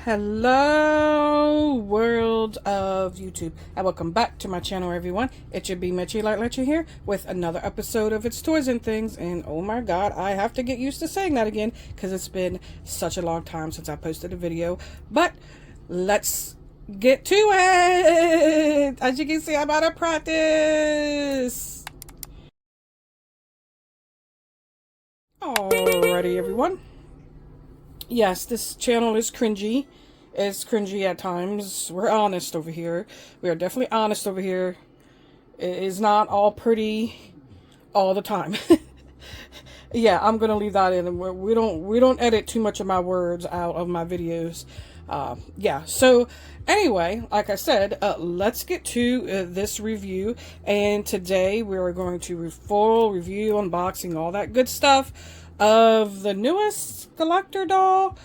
Hello world of YouTube, and welcome back to my channel, everyone. It should be Mitchie Like Letcha here with another episode of It's Toys and Things. And oh my god, I have to get used to saying that again because it's been such a long time since I posted a video. But let's get to it. As you can see, I'm out of practice. Alrighty, everyone. Yes, this channel is cringy. It's cringy at times. We're honest over here. We are definitely honest over here. It is not all pretty all the time. Yeah, I'm gonna leave that in. We don't edit too much of my words out of my videos. Yeah. So anyway, like I said, let's get to this review. And today we are going to full review, unboxing, all that good stuff of the newest Skullector doll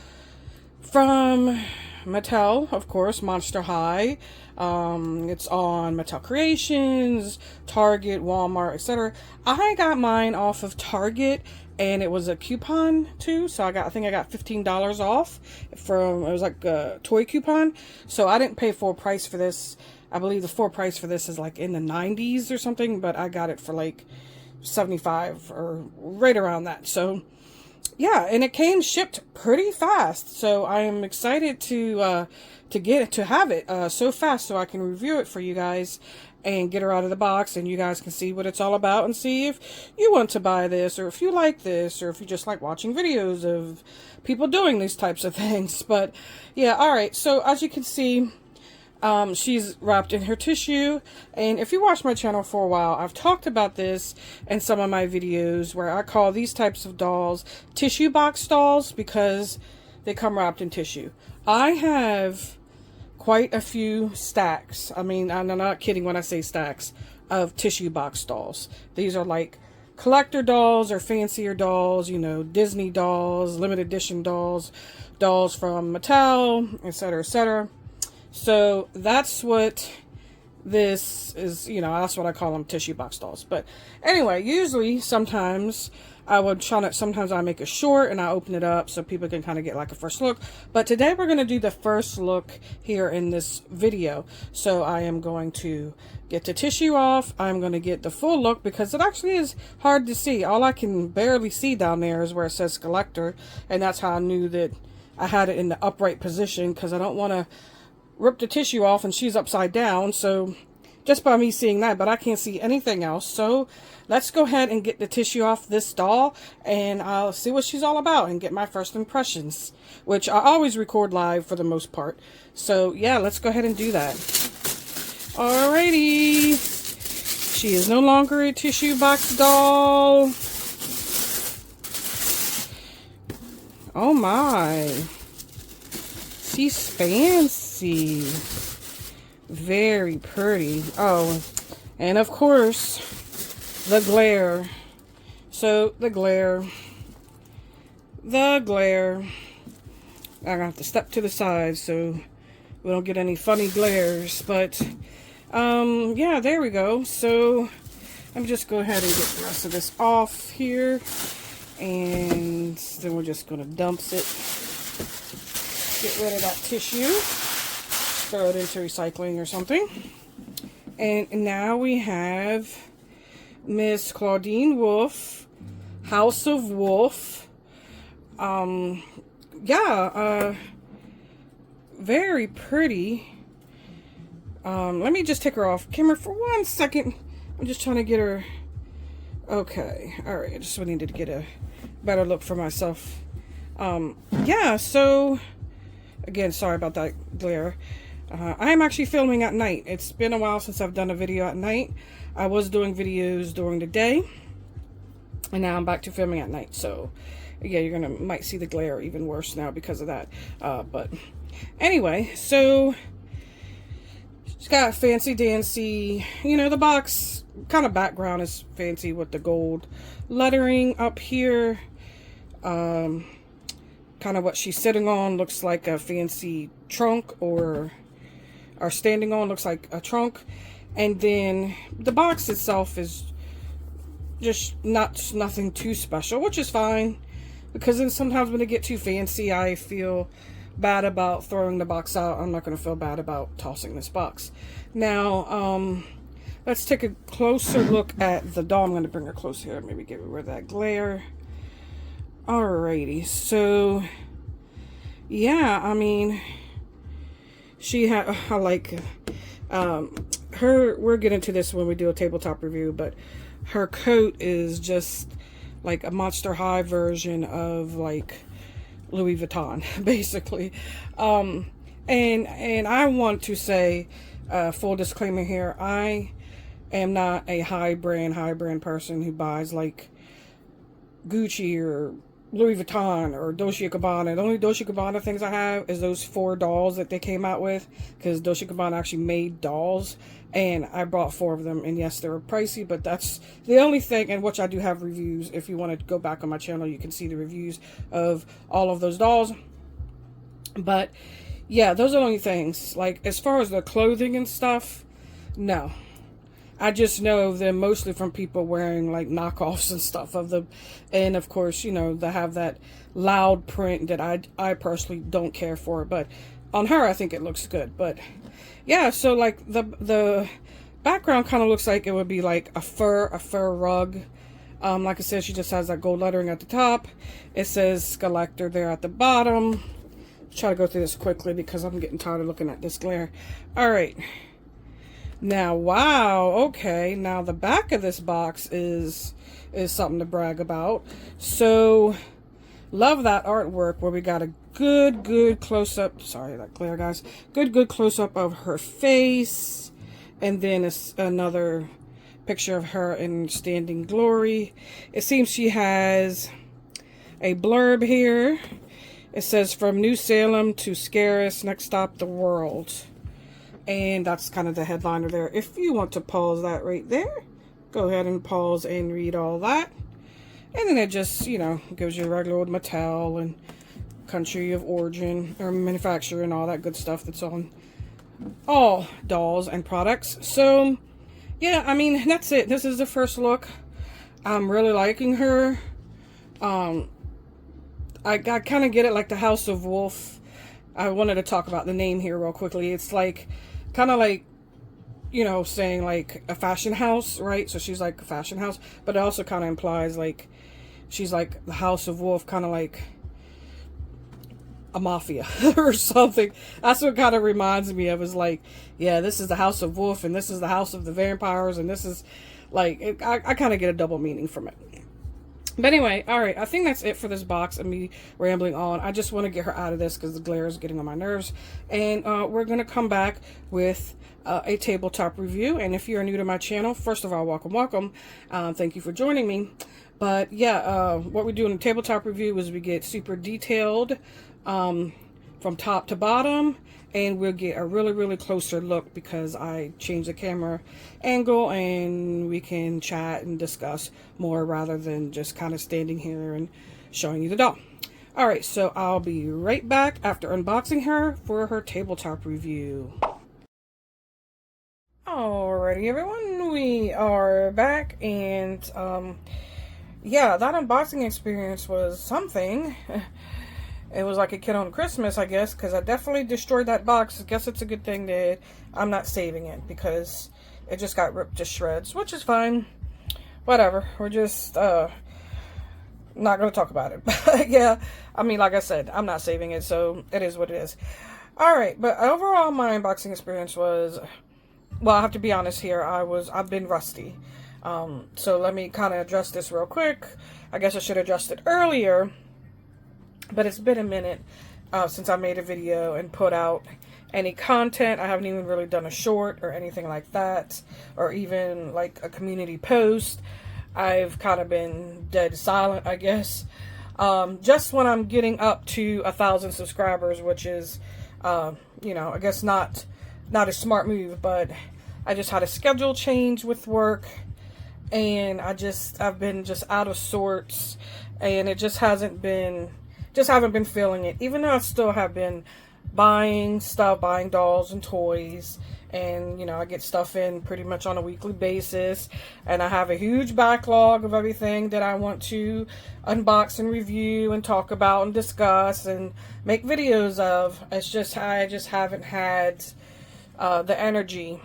from Mattel, of course, Monster High. It's on Mattel Creations, Target, Walmart, etc. I got mine off of Target, and it was a coupon too, so I think I got $15 off from, it was like a toy coupon, so I didn't pay full price for this. I believe the full price for this is like in the 90s or something, but I got it for like 75 or right around that. So yeah, and it came shipped pretty fast, so I am excited to have it so fast so I can review it for you guys and get her out of the box, and you guys can see what it's all about and see if you want to buy this, or if you like this, or if you just like watching videos of people doing these types of things. But yeah, alright, so as you can see, she's wrapped in her tissue, and if you watch my channel for a while, I've talked about this in some of my videos where I call these types of dolls tissue box dolls because they come wrapped in tissue. I have quite a few stacks. I mean, I'm not kidding when I say stacks of tissue box dolls. These are like collector dolls or fancier dolls, you know, Disney dolls, limited edition dolls, dolls from Mattel, etc., etc. So that's what this is, you know, that's what I call them, tissue box dolls. But anyway, usually sometimes sometimes I make a short and I open it up so people can kind of get like a first look. But today we're going to do the first look here in this video. So I am going to get the tissue off. I'm going to get the full look because it actually is hard to see. All I can barely see down there is where it says Skullector. And that's how I knew that I had it in the upright position, because I don't want to rip the tissue off and she's upside down. So just by me seeing that, but I can't see anything else. So let's go ahead and get the tissue off this doll, and I'll see what she's all about and get my first impressions, which I always record live for the most part. So yeah, let's go ahead and do that. Alrighty, she is no longer a tissue box doll. Oh my, she's fancy. Very pretty. Oh, and of course, the glare. So, the glare. I'm gonna have to step to the side so we don't get any funny glares. But, yeah, there we go. So, let me just go ahead and get the rest of this off here. And then we're just gonna dump it. Get rid of that tissue. Throw it into recycling or something. And now we have Miss Clawdeen Wolf, House of Wolf. Yeah, very pretty. Let me just take her off camera for 1 second. I'm just trying to get her. Okay, alright, I just needed to get a better look for myself. Yeah, so again, sorry about that glare. I am actually filming at night. It's been a while since I've done a video at night. I was doing videos during the day, and now I'm back to filming at night. So yeah, you're might see the glare even worse now because of that. But anyway, so she's got fancy dancy, you know, the box kind of background is fancy with the gold lettering up here. Kind of what she's sitting on looks like a fancy trunk, or standing on looks like a trunk. And then the box itself is just nothing too special, which is fine, because then sometimes when they get too fancy, I feel bad about throwing the box out. I'm not going to feel bad about tossing this box. Now, let's take a closer look at the doll. I'm going to bring her close here, maybe get rid of that glare. Alrighty, so yeah, I mean, she had, I like her, we'll get into this when we do a tabletop review, but her coat is just like a Monster High version of like Louis Vuitton, basically. And I want to say, full disclaimer here, I am not a high brand person who buys like Gucci or Louis Vuitton or Dolce & Gabbana. The only Dolce & Gabbana things I have is those 4 dolls that they came out with, because Dolce & Gabbana actually made dolls, and I bought 4 of them, and yes, they were pricey, but that's the only thing, and which I do have reviews. If you want to go back on my channel, you can see the reviews of all of those dolls. But yeah, those are the only things. Like, as far as the clothing and stuff, no. I just know them mostly from people wearing like knockoffs and stuff of them. And of course, you know, they have that loud print that I personally don't care for. But on her, I think it looks good. But yeah, so like the background kind of looks like it would be like a fur rug. Like I said, she just has that gold lettering at the top. It says Skullector there at the bottom. Try to go through this quickly because I'm getting tired of looking at this glare. All right. Now, wow, okay, now the back of this box is something to brag about. So, love that artwork where we got a good close-up, sorry, that glare, guys. Good close-up of her face. And then another picture of her in standing glory. It seems she has a blurb here. It says, from New Salem to Scaris, next stop, the world. And that's kind of the headliner there. If you want to pause that right there, go ahead and pause and read all that. And then it just, you know, gives you a regular old Mattel and country of origin or manufacturer and all that good stuff that's on all dolls and products. So, yeah, I mean, that's it. This is the first look. I'm really liking her. I kind of get it, like the House of Wolf. I wanted to talk about the name here real quickly. It's like, kind of like, you know, saying like a fashion house, right? So she's like a fashion house, but it also kind of implies like she's like the House of Wolf, kind of like a mafia or something. That's what kind of reminds me of, is like, yeah, this is the House of Wolf and this is the House of the Vampires, and this is like, I kind of get a double meaning from it. But anyway, all right, I think that's it for this box and me rambling on. I just want to get her out of this because the glare is getting on my nerves. And we're going to come back with a tabletop review. And if you're new to my channel, first of all, welcome. Thank you for joining me. But yeah, what we do in a tabletop review is we get super detailed from top to bottom. And we'll get a really closer look because I changed the camera angle, and we can chat and discuss more rather than just kind of standing here and showing you the doll. Alright, so I'll be right back after unboxing her for her tabletop review. Alrighty everyone, we are back, and yeah, that unboxing experience was something. It was like a kid on Christmas, I guess, because I definitely destroyed that box. I guess it's a good thing that I'm not saving it because it just got ripped to shreds, which is fine. Whatever. We're just not going to talk about it. But yeah, I mean, like I said, I'm not saving it, so it is what it is. Alright, but overall my unboxing experience was, well, I have to be honest here, I've been rusty. So let me kind of address this real quick. I guess I should have addressed it earlier. But it's been a minute since I made a video and put out any content. I haven't even really done a short or anything like that, or even like a community post. I've kind of been dead silent, I guess. Just when I'm getting up to 1,000 subscribers, which is, you know, I guess not a smart move, but I just had a schedule change with work, and I've been just out of sorts, and it just haven't been feeling it, even though I still have been buying stuff, buying dolls and toys. And, you know, I get stuff in pretty much on a weekly basis. And I have a huge backlog of everything that I want to unbox and review and talk about and discuss and make videos of. It's just, I just haven't had the energy.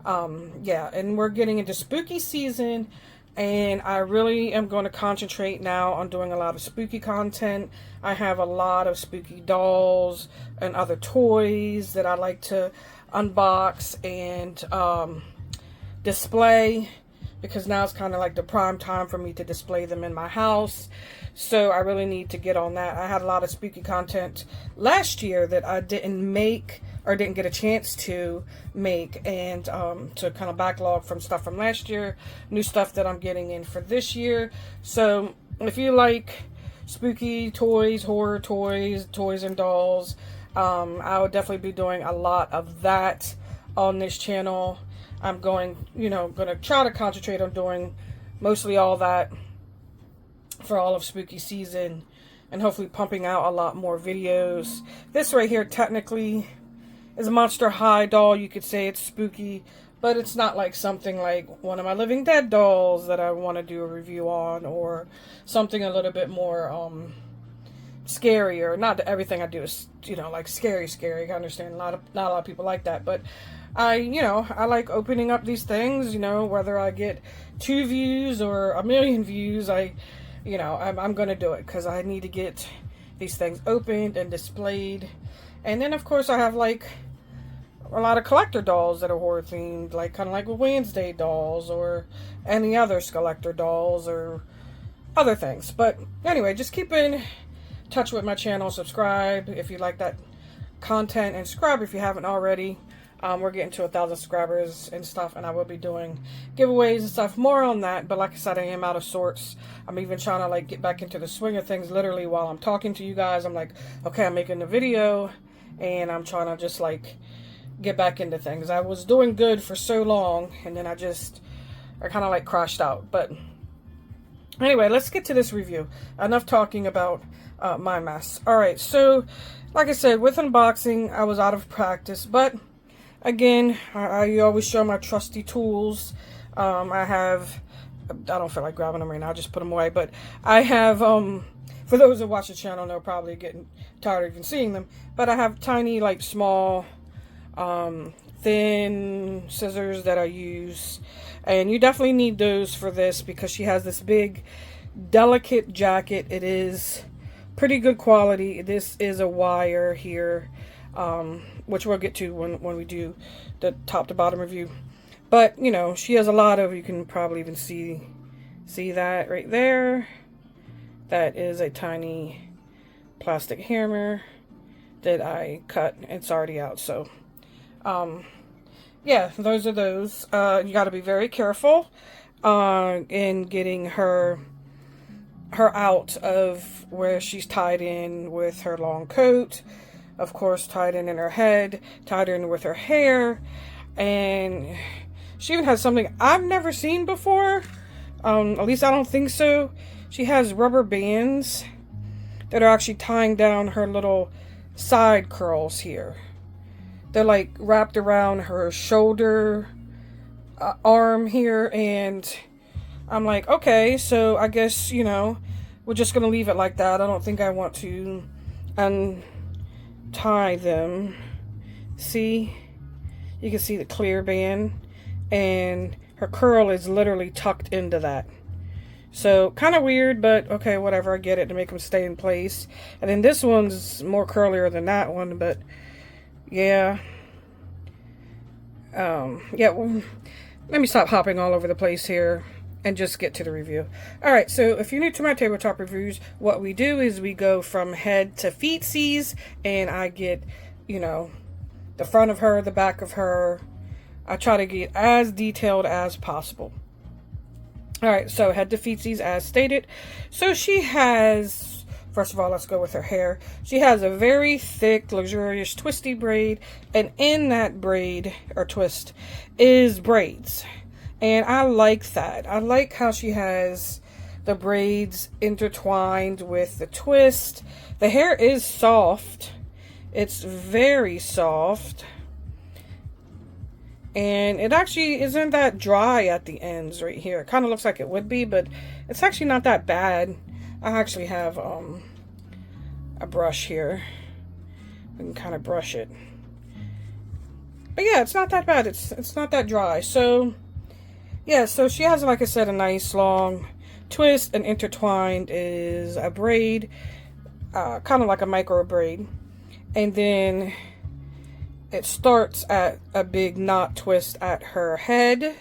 Yeah, and we're getting into spooky season. And I really am going to concentrate now on doing a lot of spooky content. I have a lot of spooky dolls and other toys that I like to unbox and display, because now it's kind of like the prime time for me to display them in my house. So I really need to get on that. I had a lot of spooky content last year that I didn't make or didn't get a chance to make, and to kind of backlog from stuff from last year, new stuff that I'm getting in for this year. So if you like spooky toys, horror toys, toys and dolls, I would definitely be doing a lot of that on this channel. I'm going to try to concentrate on doing mostly all that for all of spooky season, and hopefully pumping out a lot more videos. This right here technically is a Monster High doll. You could say it's spooky, but it's not like something like one of my Living Dead dolls that I want to do a review on, or something a little bit more scarier. Not that everything I do is, like scary. I understand not a lot of people like that, but I like opening up these things, whether I get 2 views or 1,000,000 views, I'm going to do it, because I need to get these things opened and displayed. And then, of course, I have, like, a lot of collector dolls that are horror themed, like kind of like Wednesday dolls or any other Skullector dolls or other things. But anyway, just keep in touch with my channel. Subscribe if you like that content, and subscribe if you haven't already. We're getting to 1,000 subscribers and stuff, and I will be doing giveaways and stuff. More on that, but like I said, I am out of sorts. I'm even trying to like get back into the swing of things. Literally, while I'm talking to you guys, I'm like, okay, I'm making a video, and I'm trying to just like get back into things. I was doing good for so long, and then I kind of like crashed out. But anyway, let's get to this review. Enough talking about my mess. Alright, so like I said, with unboxing, I was out of practice, but again, I always show my trusty tools. I don't feel like grabbing them right now, I just put them away, but I have, for those that watch the channel, they're probably getting tired of even seeing them, but I have tiny, like, small, thin scissors that I use, and you definitely need those for this, because she has this big, delicate jacket. It is pretty good quality. This is a wire here, which we'll get to when we do the top to bottom review. But, she has a lot of, you can probably even see that right there. That is a tiny plastic hammer that I cut. It's already out, so, yeah, those are those. You got to be very careful in getting her out of where she's tied in with her long coat. Of course, tied in her head, tied in with her hair, and she even has something I've never seen before. At least I don't think so. She has rubber bands that are actually tying down her little side curls here. They're like wrapped around her shoulder, arm here, and I'm like, okay, so I guess, we're just gonna leave it like that. I don't think I want to untie them. See? You can see the clear band, and her curl is literally tucked into that. So, kind of weird, but okay, whatever, I get it, to make them stay in place. And then this one's more curlier than that one, but yeah. Yeah, well, let me stop hopping all over the place here and just get to the review. Alright, so if you're new to my tabletop reviews, what we do is we go from head to feetsies, and I get, the front of her, the back of her. I try to get as detailed as possible. Alright, so head to feetsies as stated. So she has, first of all, let's go with her hair. She has a very thick, luxurious, twisty braid, and in that braid, or twist, is braids. And I like that. I like how she has the braids intertwined with the twist. The hair is soft, It's very soft. And it actually isn't that dry at the ends right here. It kind of looks like it would be, but it's actually not that bad. I actually have a brush here. We can kind of brush it. But yeah, it's not that bad. It's not that dry. So yeah, so she has, like I said, a nice long twist, and intertwined is a braid, kind of like a micro braid. And then it starts at a big knot twist at her head.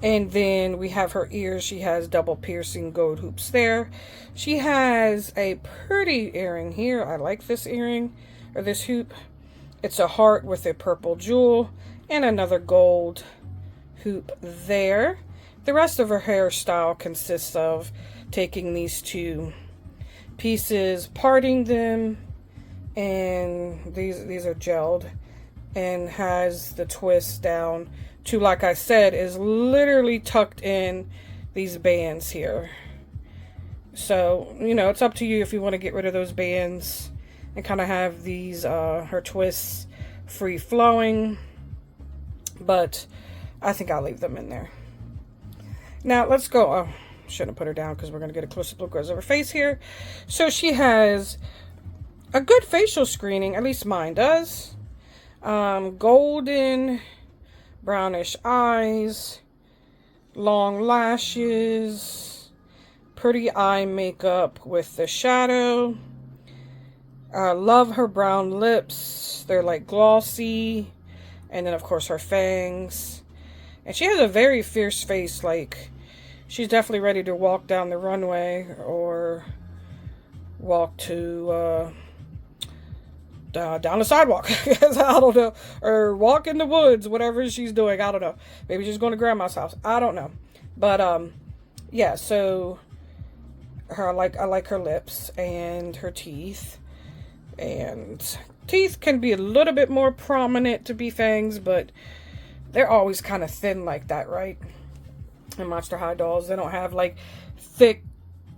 And then we have her ears. She has double piercing gold hoops there. She has a pretty earring here. I like this earring, or this hoop. It's a heart with a purple jewel and another gold hoop there. The rest of her hairstyle consists of taking these two pieces, parting them, and these are gelled, and has the twist down to, like I said, is literally tucked in these bands here. So, you know, it's up to you if you want to get rid of those bands and kind of have these her twists free flowing, but I think I'll leave them in there. Now let's go. Oh, shouldn't have put her down because we're going to get a close-up look of her face here. So she has a good facial screening, at least mine does. Golden brownish eyes, long lashes, pretty eye makeup with the shadow. I love her brown lips. They're like glossy. And then of course her fangs. And she has a very fierce face, like she's definitely ready to walk down the runway or walk to down the sidewalk. I don't know. Or walk in the woods, whatever she's doing. I don't know. Maybe she's going to grandma's house. I don't know. But yeah, so I like her lips and her teeth. And teeth can be a little bit more prominent to be fangs, but they're always kind of thin like that, right? In Monster High dolls, they don't have like thick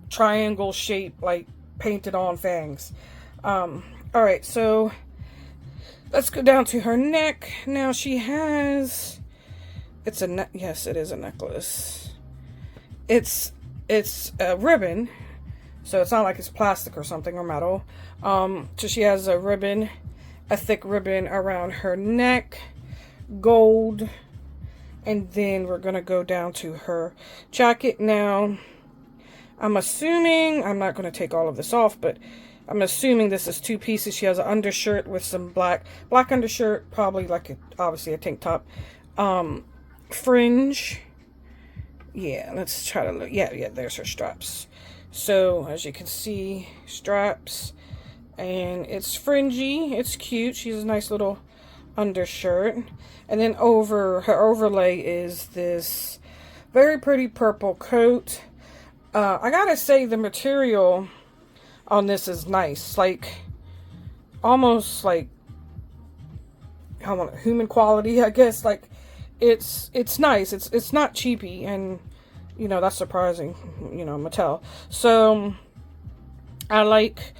triangle shape like painted on fangs. Alright, so let's go down to her neck. Now she has, yes, it is a necklace. It's a ribbon, so it's not like it's plastic or something or metal. So she has a ribbon, a thick ribbon around her neck, gold, and then we're gonna go down to her jacket. Now I'm assuming, I'm not going to take all of this off, but I'm assuming this is two pieces. She has an undershirt with some black undershirt, probably like obviously a tank top, fringe. Yeah, let's try to look. Yeah, there's her straps. So as you can see, straps, and it's fringy. It's cute. She has a nice little undershirt, and then over her overlay is this very pretty purple coat. I gotta say the material on this is nice, like almost like human quality, I guess. Like it's nice. It's not cheapy, and you know that's surprising. You know, Mattel. So I like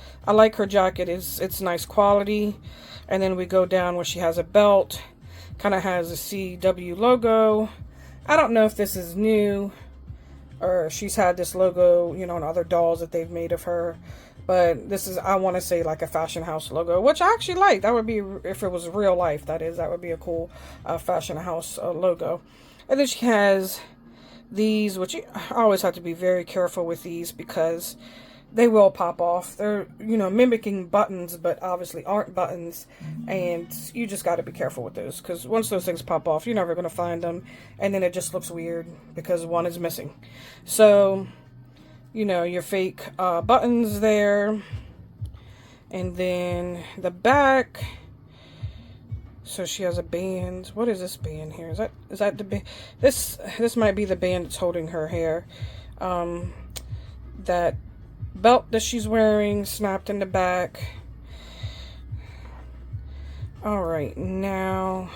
her jacket. It's nice quality. And then we go down where she has a belt, kind of has a CW logo. I don't know if this is new or she's had this logo, you know, in other dolls that they've made of her. But this is, I want to say, like a fashion house logo, which I actually like. That would be, if it was real life, that would be a cool fashion house logo. And then she has these, which I always have to be very careful with these because they will pop off. They're, you know, mimicking buttons, but obviously aren't buttons. And you just got to be careful with those, because once those things pop off, you're never going to find them. And then it just looks weird because one is missing. So, you know, your fake buttons there. And then the back. So she has a band. What is this band here? Is that the band? This might be the band that's holding her hair. That belt that she's wearing snapped in the back. Alright, now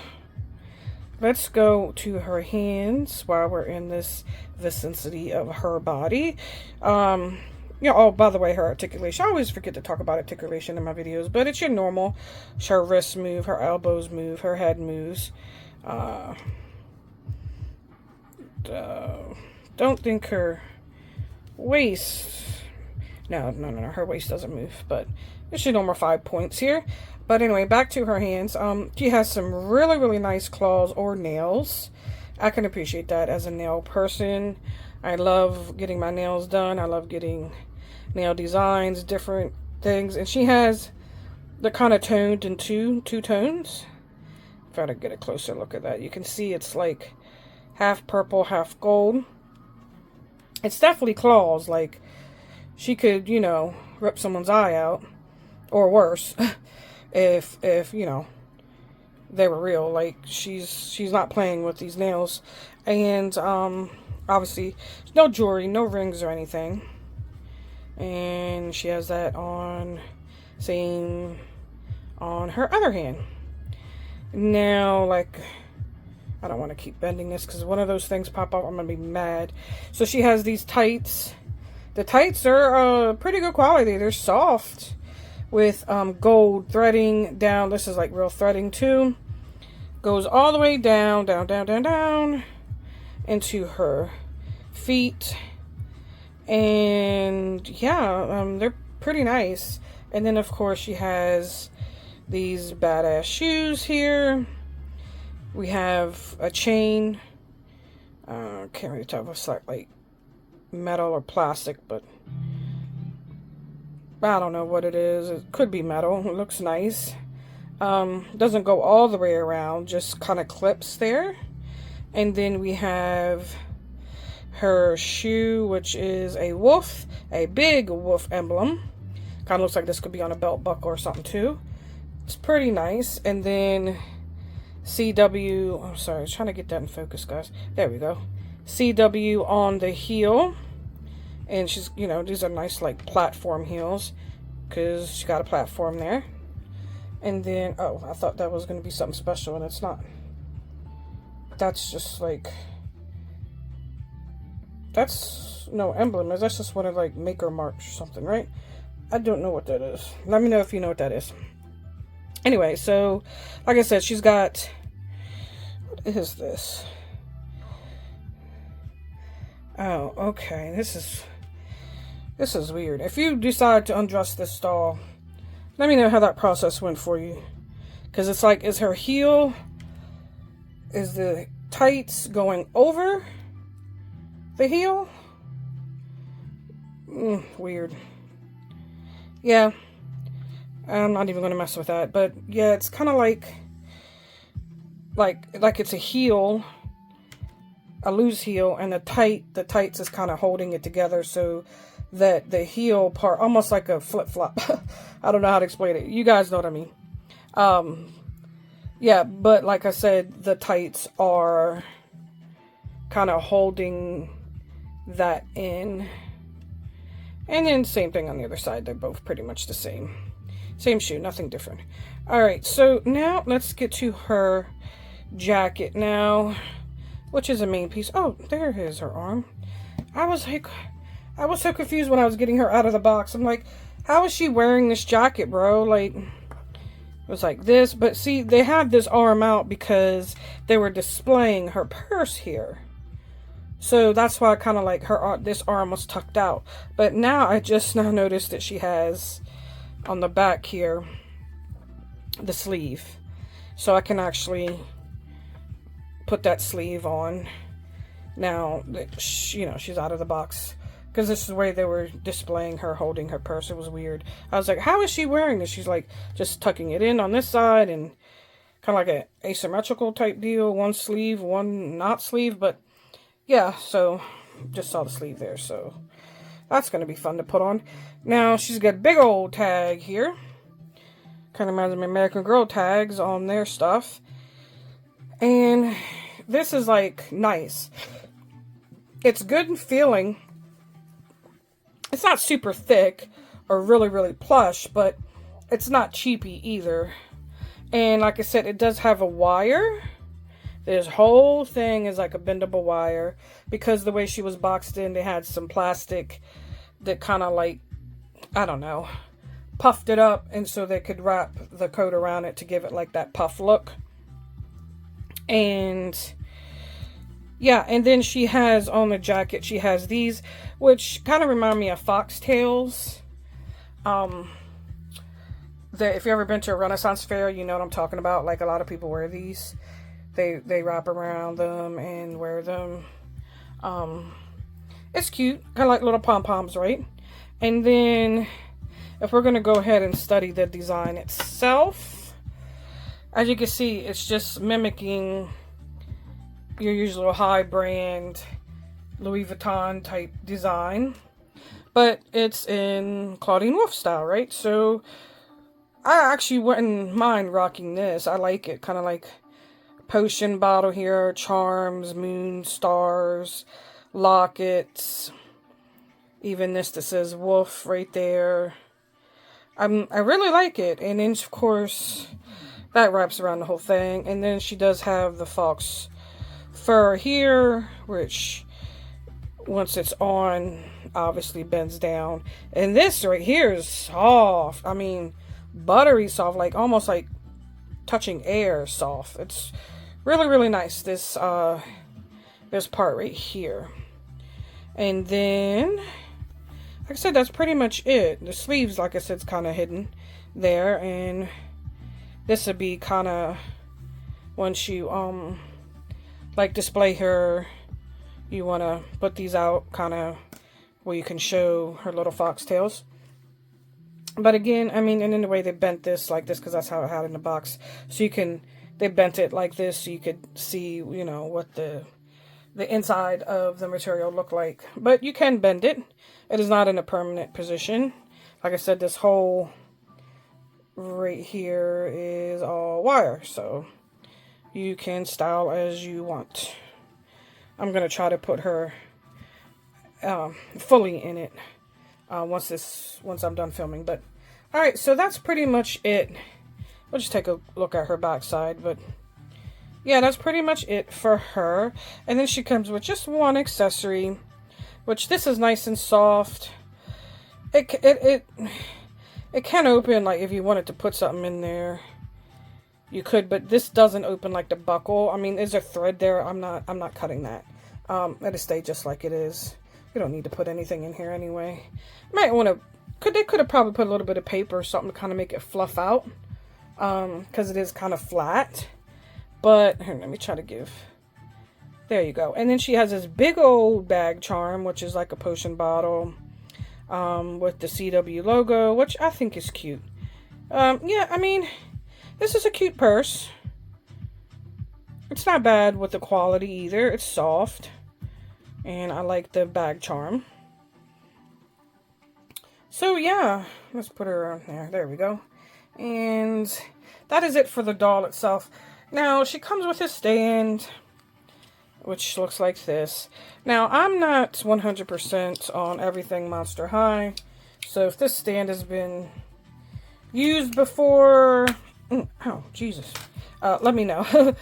let's go to her hands while we're in this vicinity of her body. Yeah, oh, by the way, her articulation. I always forget to talk about articulation in my videos, but it's your normal. Her wrists move, her elbows move, her head moves. Don't think her waist. No, her waist doesn't move, but it's your normal 5 points here. But anyway, back to her hands. She has some really, really nice claws or nails. I can appreciate that as a nail person. I love getting my nails done. I love getting nail designs, different things. And she has the kind of toned in two tones. If I to get a closer look at that, you can see it's like half purple, half gold. It's definitely claws. Like, she could, you know, rip someone's eye out, or worse, if you know, they were real. Like, she's not playing with these nails. And obviously no jewelry, no rings or anything. And she has that on, same on her other hand. Now, like, I don't want to keep bending this because one of those things pop up, I'm going to be mad. So she has these tights. The tights are pretty good quality. They're soft with gold threading down. This is like real threading too. Goes all the way down, down into her feet. And yeah, they're pretty nice. And then of course she has these badass shoes here. We have a chain. Can't really tell if it's like metal or plastic, but I don't know what it is. It could be metal. It looks nice. Doesn't go all the way around, just kind of clips there. And then we have her shoe, which is a wolf, a big wolf emblem. Kind of looks like this could be on a belt buckle or something too. It's pretty nice. And then CW, I'm sorry, I was trying to get that in focus, guys. There we go. CW on the heel. And she's, you know, these are nice like platform heels because she got a platform there. And then, oh, I thought that was going to be something special, and it's not. That's just like, that's no emblem. That's just one of like maker marks or something, right? I don't know what that is. Let me know if you know what that is. Anyway, so like I said, she's got, what is this? Oh, okay. This is weird. If you decide to undress this doll, let me know how that process went for you. Because it's like, is her heel, is the tights going over the heel? Weird. Yeah. I'm not even going to mess with that. But yeah, it's kind of like it's a heel, a loose heel, and the tights is kind of holding it together so that the heel part, almost like a flip-flop. I don't know how to explain it. You guys know what I mean. Yeah, but like I said, the tights are kind of holding that in. And then same thing on the other side. They're both pretty much the same. Same shoe, nothing different. Alright, so now let's get to her jacket now, which is a main piece. Oh, there is her arm. I was so confused when I was getting her out of the box. I'm like, how is she wearing this jacket, bro? Like, it was like this. But see, they have this arm out because they were displaying her purse here. So that's why I kind of like this arm was tucked out. But now I just now noticed that she has on the back here the sleeve. So I can actually put that sleeve on now that you know, she's out of the box. Because this is the way they were displaying her holding her purse. It was weird. I was like, how is she wearing this? She's like just tucking it in on this side and kind of like an asymmetrical type deal. One sleeve, one not sleeve. But yeah, so just saw the sleeve there. So that's going to be fun to put on. Now she's got a big old tag here. Kind of reminds me of American Girl tags on their stuff. And this is like nice. It's good feeling. It's not super thick or really, really plush, but it's not cheapy either. And like I said, it does have a wire. This whole thing is like a bendable wire because the way she was boxed in, they had some plastic that kind of like, I don't know, puffed it up, and so they could wrap the coat around it to give it like that puff look. And yeah, and then she has on the jacket, she has these, which kind of remind me of foxtails. If you've ever been to a Renaissance fair, you know what I'm talking about. Like, a lot of people wear these. They wrap around them and wear them. It's cute. Kind of like little pom-poms, right? And then, if we're going to go ahead and study the design itself, as you can see, it's just mimicking your usual high brand Louis Vuitton type design. But it's in Clawdeen Wolf style, right? So, I actually wouldn't mind rocking this. I like it. Kind of like potion bottle here, charms, moon, stars, lockets, even this that says wolf right there. I really like it. And then, of course, that wraps around the whole thing. And then she does have the fox fur here, which once it's on, obviously bends down. And this right here is soft. I mean, buttery soft, like almost like touching air soft. It's really, really nice, this part right here. And then, like I said, that's pretty much it. The sleeves, like I said, is kind of hidden there. And this would be kind of, once you like display her, you want to put these out kind of where you can show her little foxtails. But again, I mean, and in the way they bent this like this, because that's how it had in the box. So they bent it like this so you could see, you know, what the inside of the material looked like. But you can bend it. It is not in a permanent position. Like I said, this whole right here is all wire. So you can style as you want. I'm going to try to put her fully in it. Once I'm done filming. But all right, so that's pretty much it. We'll just take a look at her backside. But yeah, that's pretty much it for her. And then she comes with just one accessory, which this is nice and soft. It can open, like if you wanted to put something in there, you could, but this doesn't open like the buckle. I mean, there's a thread there. I'm not cutting that. It'll stay just like it is. You don't need to put anything in here anyway. Might want to, they could have probably put a little bit of paper or something to kind of make it fluff out. Because it is kind of flat. But, here, let me try to give, there you go. And then she has this big old bag charm, which is like a potion bottle. With the CW logo, which I think is cute. Yeah, I mean, this is a cute purse. It's not bad with the quality either. It's soft. And I like the bag charm. So yeah, let's put her on there. There we go. And that is it for the doll itself. Now, she comes with a stand, which looks like this. Now, I'm not 100% on everything Monster High. So if this stand has been used before, oh, Jesus. Let me know.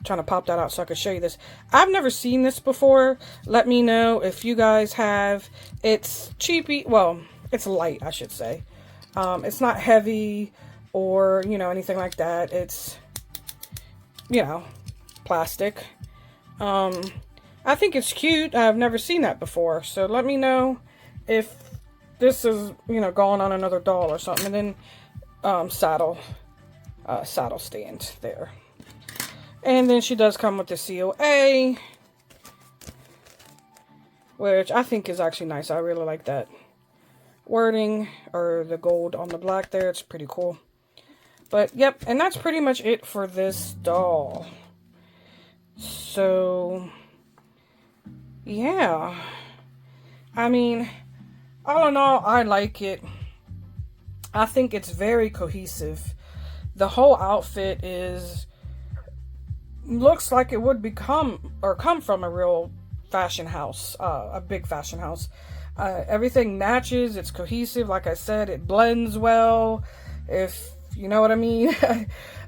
Trying to pop that out so I could show you this. I've never seen this before. Let me know if you guys have. It's cheapy. Well, it's light, I should say. It's not heavy or, you know, anything like that. It's, you know, plastic. I think it's cute. I've never seen that before. So let me know if this is, you know, going on another doll or something. And then saddle stand there. And then she does come with the COA, which I think is actually nice. I really like that wording, or the gold on the black there. It's pretty cool. But, yep, and that's pretty much it for this doll. So, yeah. I mean, all in all, I like it. I think it's very cohesive. The whole outfit looks like it would come from a real fashion house, a big fashion house. Everything matches. It's cohesive. Like I said, it blends well, if you know what I mean. You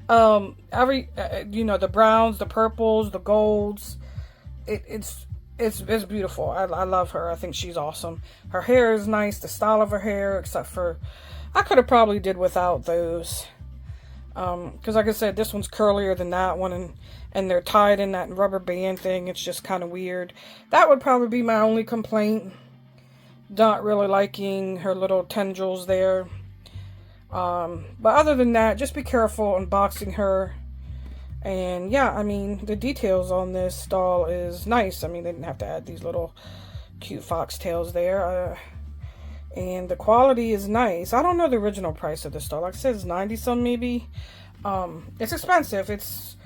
know, the browns, the purples, the golds. It's it's beautiful. I love her. I think she's awesome. Her hair is nice, the style of her hair, except for I could have probably did without those. Because like I said, this one's curlier than that one, and they're tied in that rubber band thing. It's just kind of weird. That would probably be my only complaint. Not really liking her little tendrils there. But other than that, just be careful unboxing her. And yeah, I mean, the details on this doll is nice. I mean, they didn't have to add these little cute foxtails there. And the quality is nice. I don't know the original price of this doll. Like I said, it's 90 some maybe. It's expensive. It's,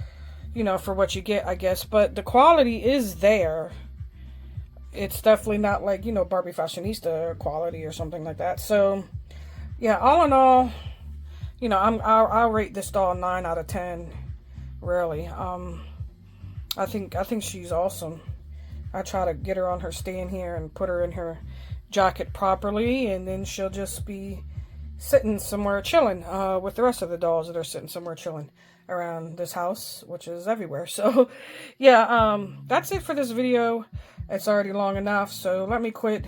you know, for what you get, I guess. But the quality is there. It's definitely not like, you know, Barbie Fashionista quality or something like that. So, yeah, all in all, you know, I'll rate this doll 9 out of 10. Really. I think she's awesome. I try to get her on her stand here and put her in her jacket properly, and then she'll just be sitting somewhere chilling with the rest of the dolls that are sitting somewhere chilling around this house, which is everywhere. So yeah, that's it for this video. It's already long enough, so let me quit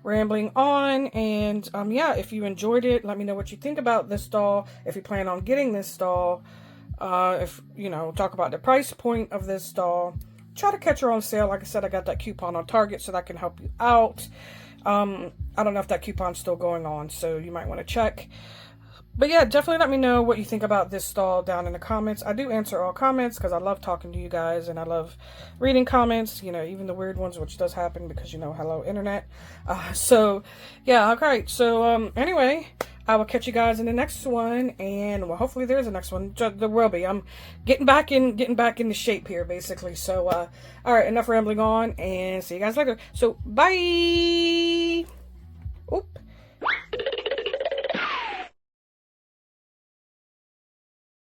rambling on. And yeah, if you enjoyed it, let me know what you think about this doll. If you plan on getting this doll, if you know, talk about the price point of this doll. Try to catch her on sale. Like I said, I got that coupon on Target, so that can help you out. I don't know if that coupon's still going on, so you might want to check. But yeah, definitely let me know what you think about this doll down in the comments. I do answer all comments because I love talking to you guys, and I love reading comments, you know, even the weird ones, which does happen because, you know, hello internet. So yeah, okay. So anyway, I will catch you guys in the next one, and well, hopefully there's a next one. There will be. I'm getting back into shape here, basically. So all right, enough rambling on, and see you guys later. So bye. Oop.